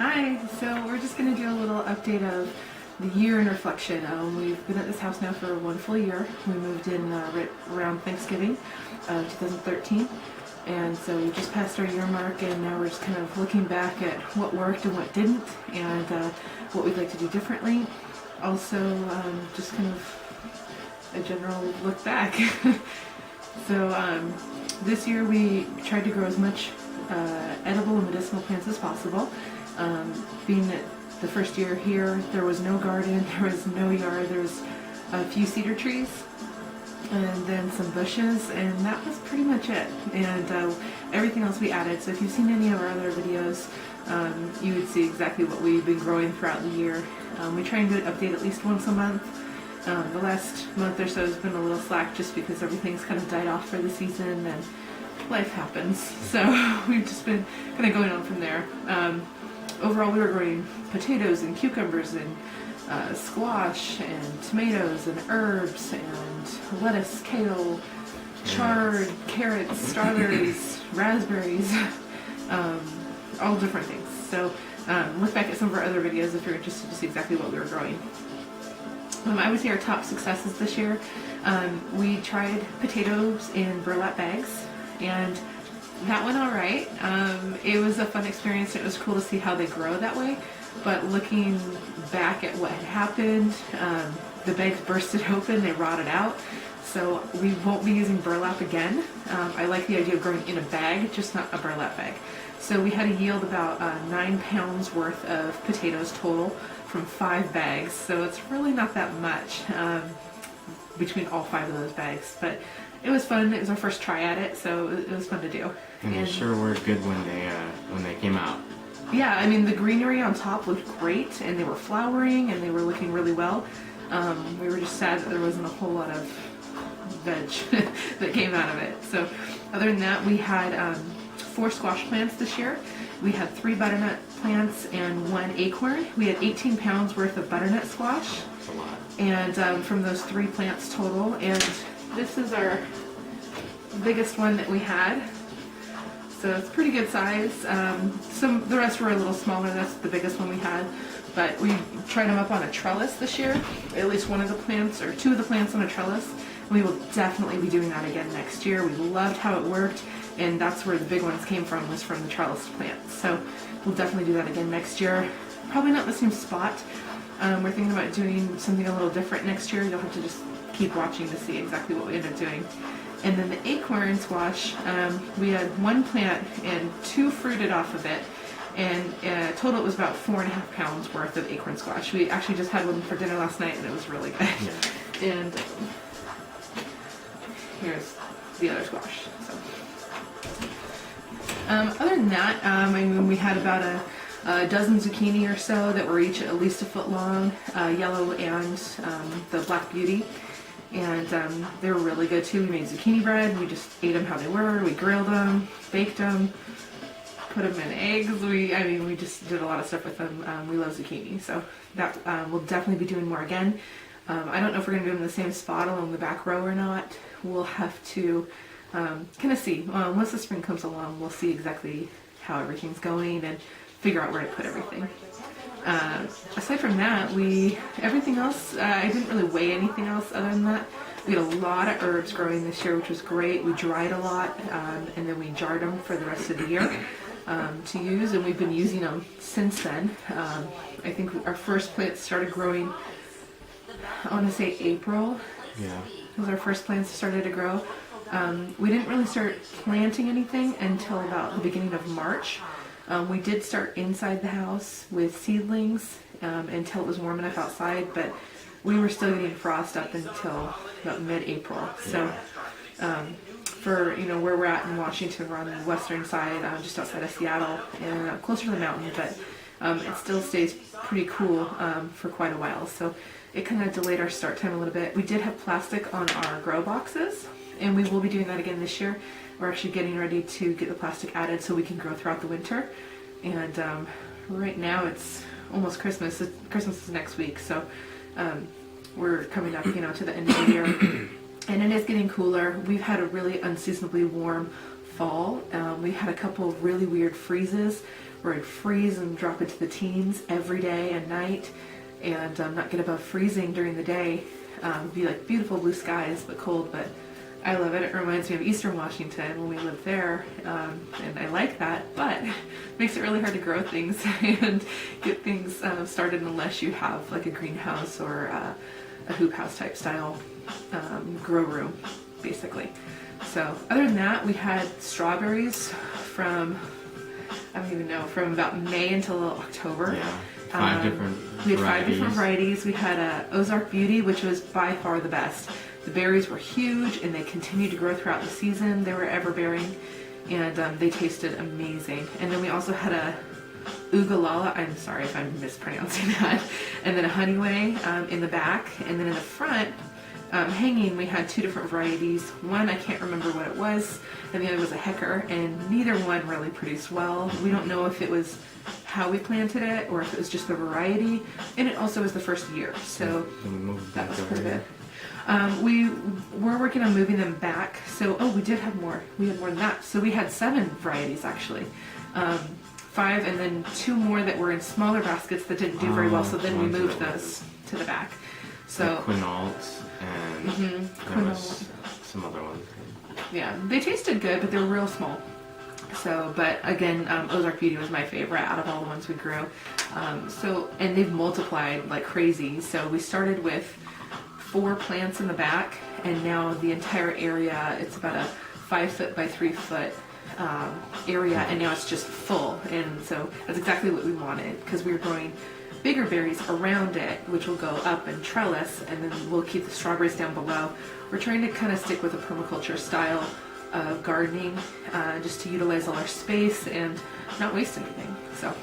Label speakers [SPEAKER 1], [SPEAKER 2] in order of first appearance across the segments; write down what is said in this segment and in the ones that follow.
[SPEAKER 1] Hi, so we're just going to do a little update of the year in reflection. We've been at this house now for 1 full year. We moved in right around Thanksgiving of 2013, and so we just passed our year mark, and now we're just kind of looking back at what worked and what didn't, and what we'd like to do differently. Also, just kind of a general look back. So this year we tried to grow as much edible and medicinal plants as possible. Being that the first year here, there was no garden, there was no yard, there was a few cedar trees, and then some bushes, and that was pretty much it. And everything else we added. So if you've seen any of our other videos, you would see exactly what we've been growing throughout the year. We try and do an update at least once a month. The last month or so has been a little slack just because everything's kind of died off for the season and life happens. So we've just been kind of going on from there. Overall, we were growing potatoes and cucumbers and squash and tomatoes and herbs and lettuce, kale, chard, carrots, strawberries, raspberries, all different things. So look back at some of our other videos if you're interested to see exactly what we were growing. I would say our top successes this year, we tried potatoes in burlap bags, and that went all right. It was a fun experience. It was cool to see how they grow that way. But looking back at what had happened, the bags bursted open, they rotted out. So we won't be using burlap again. I like the idea of growing in a bag, just not a burlap bag. So we had to yield about 9 pounds worth of potatoes total from 5 bags. So it's really not that much between all 5 of those bags. But it was fun. It was our first try at it, so it was fun to do.
[SPEAKER 2] And they sure were good when they came out.
[SPEAKER 1] Yeah, I mean the greenery on top looked great, and they were flowering, and they were looking really well. We were just sad that there wasn't a whole lot of veg that came out of it. So other than that, we had 4 squash plants this year. We had 3 butternut plants and 1 acorn. We had 18 pounds worth of butternut squash.
[SPEAKER 2] That's a lot.
[SPEAKER 1] And from those 3 plants total, and this is our biggest one that we had. So it's pretty good size. The rest were a little smaller. That's the biggest one we had. But we tried them up on a trellis this year. At least one of the plants, or 2 of the plants on a trellis. We will definitely be doing that again next year. We loved how it worked, and that's where the big ones came from, was from the trellis plants. So we'll definitely do that again next year. Probably not the same spot. We're thinking about doing something a little different next year. You'll have to just keep watching to see exactly what we end up doing. And then the acorn squash, we had 1 plant and 2 fruited off of it, and total it was about 4.5 pounds worth of acorn squash. We actually just had one for dinner last night, and it was really good. Yeah. And here's the other squash. So other than that, I mean, we had about a dozen zucchini or so that were each at least a foot long, yellow and the black beauty. And they were really good too. We made zucchini bread. We just ate them how they were. We grilled them, baked them, put them in eggs. We just did a lot of stuff with them. We love zucchini, so that we'll definitely be doing more again. I don't know if we're going to do them in the same spot along the back row or not. We'll have to kind of see. Once the spring comes along, we'll see exactly how everything's going and figure out where to put everything. Aside from that, everything else, I didn't really weigh anything else other than that. We had a lot of herbs growing this year, which was great. We dried a lot, and then we jarred them for the rest of the year to use, and we've been using them since then. I think our first plants started growing, I want to say April.
[SPEAKER 2] Yeah.
[SPEAKER 1] Was our first plants started to grow. We didn't really start planting anything until about the beginning of March. We did start inside the house with seedlings until it was warm enough outside, but we were still getting frost up until about mid-April. So for where we're at in Washington, we're on the western side, just outside of Seattle, and closer to the mountain, but it still stays pretty cool for quite a while. So it kind of delayed our start time a little bit. We did have plastic on our grow boxes, and we will be doing that again this year. We're actually getting ready to get the plastic added so we can grow throughout the winter. And right now it's almost Christmas. Christmas is next week, so we're coming up, to the end of the year. And it is getting cooler. We've had a really unseasonably warm fall. We had a couple of really weird freezes where it'd freeze and drop into the teens every day and night, and not get above freezing during the day. Be like beautiful blue skies, but cold. But I love it. It reminds me of Eastern Washington when we lived there, and I like that. But it makes it really hard to grow things and get things started unless you have like a greenhouse or a hoop house type style grow room, basically. So other than that, we had strawberries from, I don't even know, from about May until October.
[SPEAKER 2] Yeah, five different
[SPEAKER 1] We had five
[SPEAKER 2] varieties.
[SPEAKER 1] different varieties. We had Ozark Beauty, which was by far the best. The berries were huge, and they continued to grow throughout the season. They were ever-bearing, and they tasted amazing. And then we also had a Ugalala, I'm sorry if I'm mispronouncing that, and then a Honeyway in the back. And then in the front, hanging, we had two different varieties. One, I can't remember what it was, and the other was a Hecker, and neither one really produced well. We don't know if it was how we planted it or if it was just the variety, and it also was the first year, so that was pretty good. We were working on moving them back, so we did have more. We had more than that. So we had 7 varieties actually. 5 and then 2 more that were in smaller baskets that didn't do very well, so then we moved those to the back. So
[SPEAKER 2] Quinaults and there was some other ones.
[SPEAKER 1] yeah, they tasted good, but they were real small. So, but again, Ozark Beauty was my favorite out of all the ones we grew. And they've multiplied like crazy. So we started with 4 plants in the back, and now the entire area, it's about a 5-foot by 3-foot area, and now it's just full. And so that's exactly what we wanted, because we were growing bigger berries around it, which will go up and trellis, and then we'll keep the strawberries down below. We're trying to kind of stick with a permaculture style of gardening, just to utilize all our space and not waste anything. So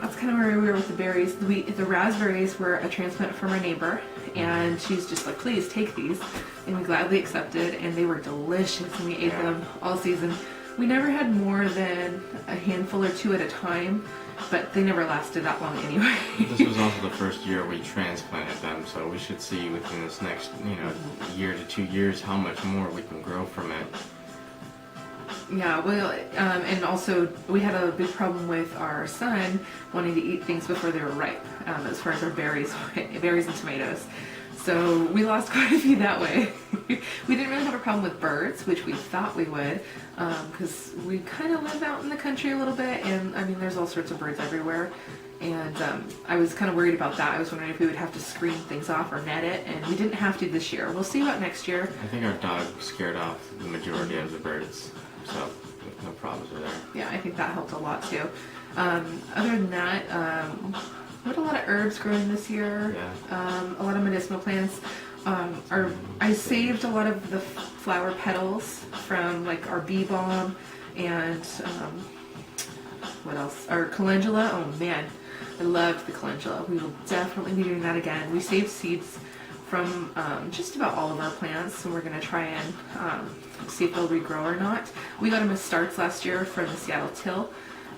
[SPEAKER 1] that's kind of where we were with the berries. The raspberries were a transplant from our neighbor, and she's just like, please take these, and we gladly accepted, and they were delicious, and we ate them all season. We never had more than a handful or 2 at a time, but they never lasted that long anyway.
[SPEAKER 2] This was also the first year we transplanted them, so we should see within this next, year to 2 years how much more we can grow from it.
[SPEAKER 1] Yeah, well, and also we had a big problem with our son wanting to eat things before they were ripe, as far as our berries and tomatoes. So we lost quite a few that way. We didn't really have a problem with birds, which we thought we would, because we kind of live out in the country a little bit, and I mean, there's all sorts of birds everywhere. And I was kind of worried about that. I was wondering if we would have to screen things off or net it, and we didn't have to this year. We'll see about next year.
[SPEAKER 2] I think our dog scared off the majority of the birds, so no problems are there.
[SPEAKER 1] Yeah, I think that helped a lot too. Other than that, we had a lot of herbs growing this year.
[SPEAKER 2] Yeah.
[SPEAKER 1] A lot of medicinal plants. I saved a lot of the flower petals from like our bee balm and what else? Our calendula. Oh man, I loved the calendula. We will definitely be doing that again. We saved seeds from just about all of our plants, and we're going to try and see if they'll regrow or not. We got them as starts last year from the Seattle Till,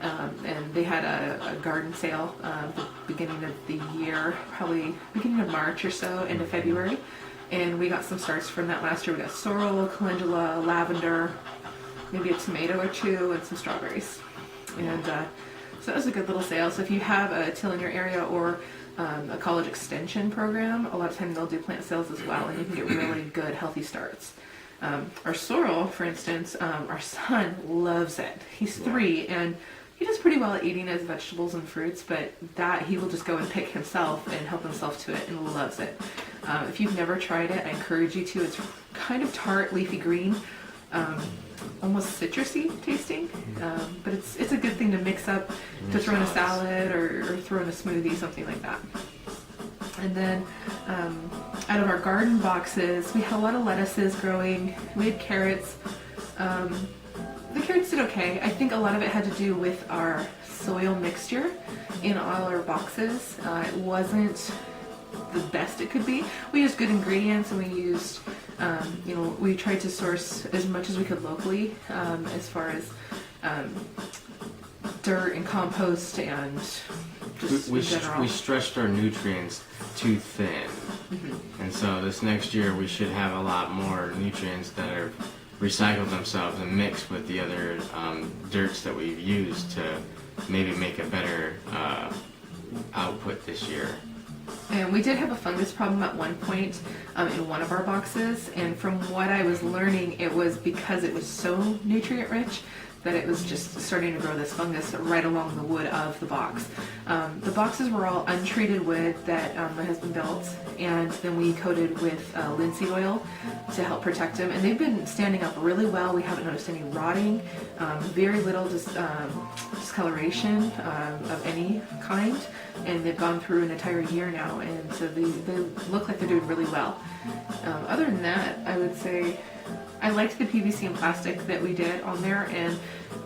[SPEAKER 1] and they had a garden sale the beginning of the year, probably beginning of March or so, into February, and we got some starts from that last year. We got sorrel, calendula, lavender, maybe a tomato or 2, and some strawberries. And so that was a good little sale. So if you have a till in your area or a college extension program, a lot of times they'll do plant sales as well, and you can get really good, healthy starts. Our sorrel, for instance, our son loves it. He's 3, and he does pretty well at eating his vegetables and fruits, but that he will just go and pick himself and help himself to it, and loves it. If you've never tried it, I encourage you to. It's kind of tart, leafy green, almost citrusy tasting, but it's a good thing to mix up, to throw in a salad or throw in a smoothie, something like that. And then out of our garden boxes, we had a lot of lettuces growing. We had carrots. The carrots did okay. I think a lot of it had to do with our soil mixture in all our boxes. It wasn't the best it could be. We used good ingredients, and we used, we tried to source as much as we could locally, as far as dirt and compost and just in general.
[SPEAKER 2] We stretched our nutrients too thin. And so this next year we should have a lot more nutrients that are recycled themselves and mixed with the other dirts that we've used to maybe make a better output this year.
[SPEAKER 1] And we did have a fungus problem at one point in one of our boxes, and from what I was learning, it was because it was so nutrient rich that it was just starting to grow this fungus right along the wood of the box. The boxes were all untreated wood that my husband built, and then we coated with linseed oil to help protect them, and they've been standing up really well. We haven't noticed any rotting, very little discoloration of any kind, and they've gone through an entire year now, and so they look like they're doing really well. Other than that, I would say I liked the PVC and plastic that we did on there, and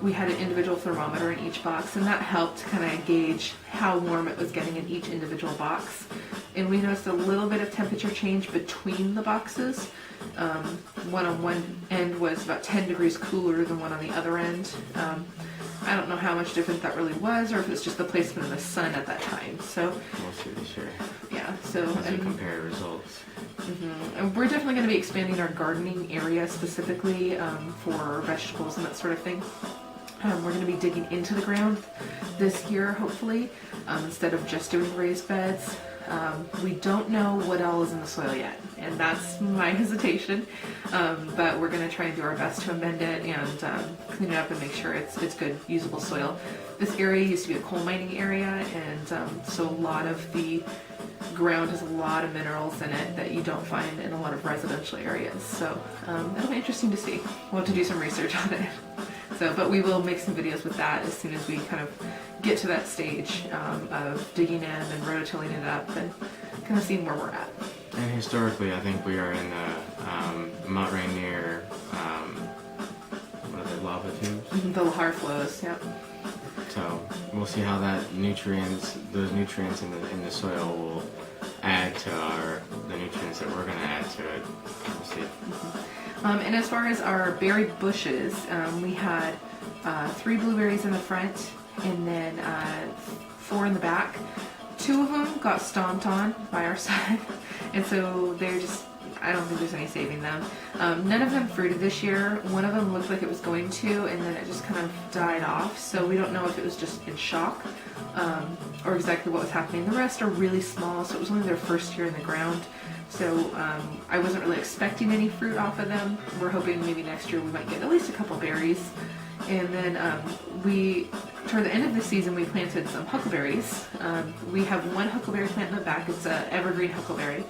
[SPEAKER 1] we had an individual thermometer in each box, and that helped kind of gauge how warm it was getting in each individual box. And we noticed a little bit of temperature change between the boxes. One on one end was about 10 degrees cooler than one on the other end. I don't know how much different that really was, or if it's just the placement of the sun at that time. So
[SPEAKER 2] We'll see this year.
[SPEAKER 1] yeah, so
[SPEAKER 2] As we compare results.
[SPEAKER 1] and we're definitely going to be expanding our gardening area specifically for vegetables and that sort of thing. We're going to be digging into the ground this year, hopefully, instead of just doing raised beds. We don't know what all is in the soil yet, and that's my hesitation. But we're going to try and do our best to amend it and clean it up and make sure it's good, usable soil. This area used to be a coal mining area, and so a lot of the ground has a lot of minerals in it that you don't find in a lot of residential areas. So it'll be interesting to see. We'll have to do some research on it. So, but we will make some videos with that as soon as we kind of get to that stage of digging in and rototilling it up and kind of seeing where we're at.
[SPEAKER 2] And historically, I think we are in the Mount Rainier, what are they, lava tubes?
[SPEAKER 1] The lahar flows, yep.
[SPEAKER 2] So we'll see how those nutrients in the soil will add to the nutrients that we're going to add to it. We'll see.
[SPEAKER 1] And as far as our berry bushes, we had 3 blueberries in the front and then 4 in the back. 2 of them got stomped on by our son, and so they're just, I don't think there's any saving them. None of them fruited this year. One of them looked like it was going to, and then it just kind of died off, so we don't know if it was just in shock or exactly what was happening. The rest are really small, so it was only their first year in the ground. So I wasn't really expecting any fruit off of them. We're hoping maybe next year we might get at least a couple berries. And then toward the end of the season, we planted some huckleberries. We have 1 huckleberry plant in the back. It's an evergreen huckleberry.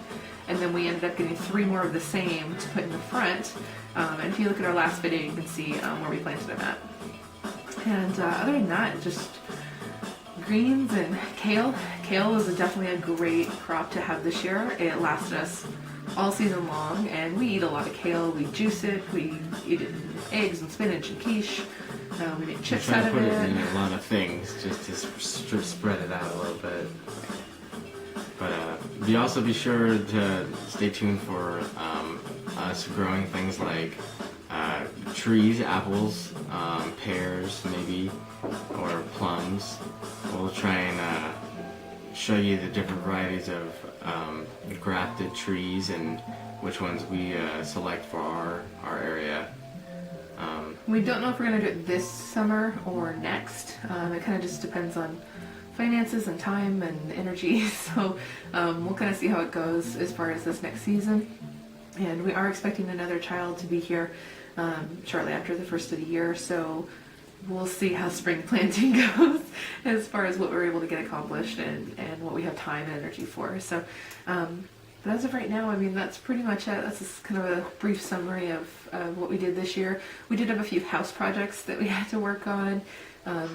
[SPEAKER 1] And then we ended up getting 3 more of the same to put in the front. And if you look at our last video, you can see where we planted them at. And other than that, just greens and kale. Kale is definitely a great crop to have this year. It lasted us all season long, and we eat a lot of kale. We juice it, we eat it in eggs and spinach and quiche. We make chips out of
[SPEAKER 2] Put
[SPEAKER 1] it.
[SPEAKER 2] it in a lot of things just to spread it out a little bit. But also be sure to stay tuned for us growing things like trees, apples, pears maybe, or plums. We'll try and show you the different varieties of grafted trees and which ones we select for our area.
[SPEAKER 1] We don't know if we're going to do it this summer or next. It kind of just depends on finances and time and energy. So we'll kind of see how it goes as far as this next season. And we are expecting another child to be here shortly after the first of the year. So we'll see how spring planting goes as far as what we're able to get accomplished and what we have time and energy for. So, but as of right now, I mean, that's pretty much it. That's just kind of a brief summary of what we did this year. We did have a few house projects that we had to work on,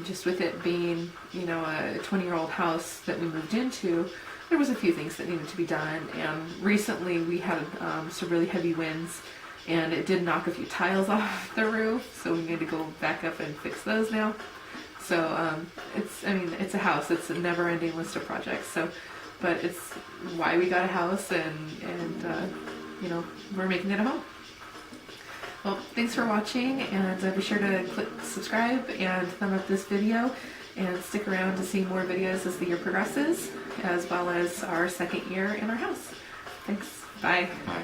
[SPEAKER 1] just with it being, you know, a 20-year-old house that we moved into. There was a few things that needed to be done, and recently we had some really heavy winds, and it did knock a few tiles off the roof, so we need to go back up and fix those now. So it's a house. It's a never-ending list of projects. So, but it's why we got a house, and you know, we're making it a home. Well, thanks for watching, and be sure to click subscribe and thumb up this video, and stick around to see more videos as the year progresses, as well as our second year in our house. Thanks. Bye.
[SPEAKER 2] Bye.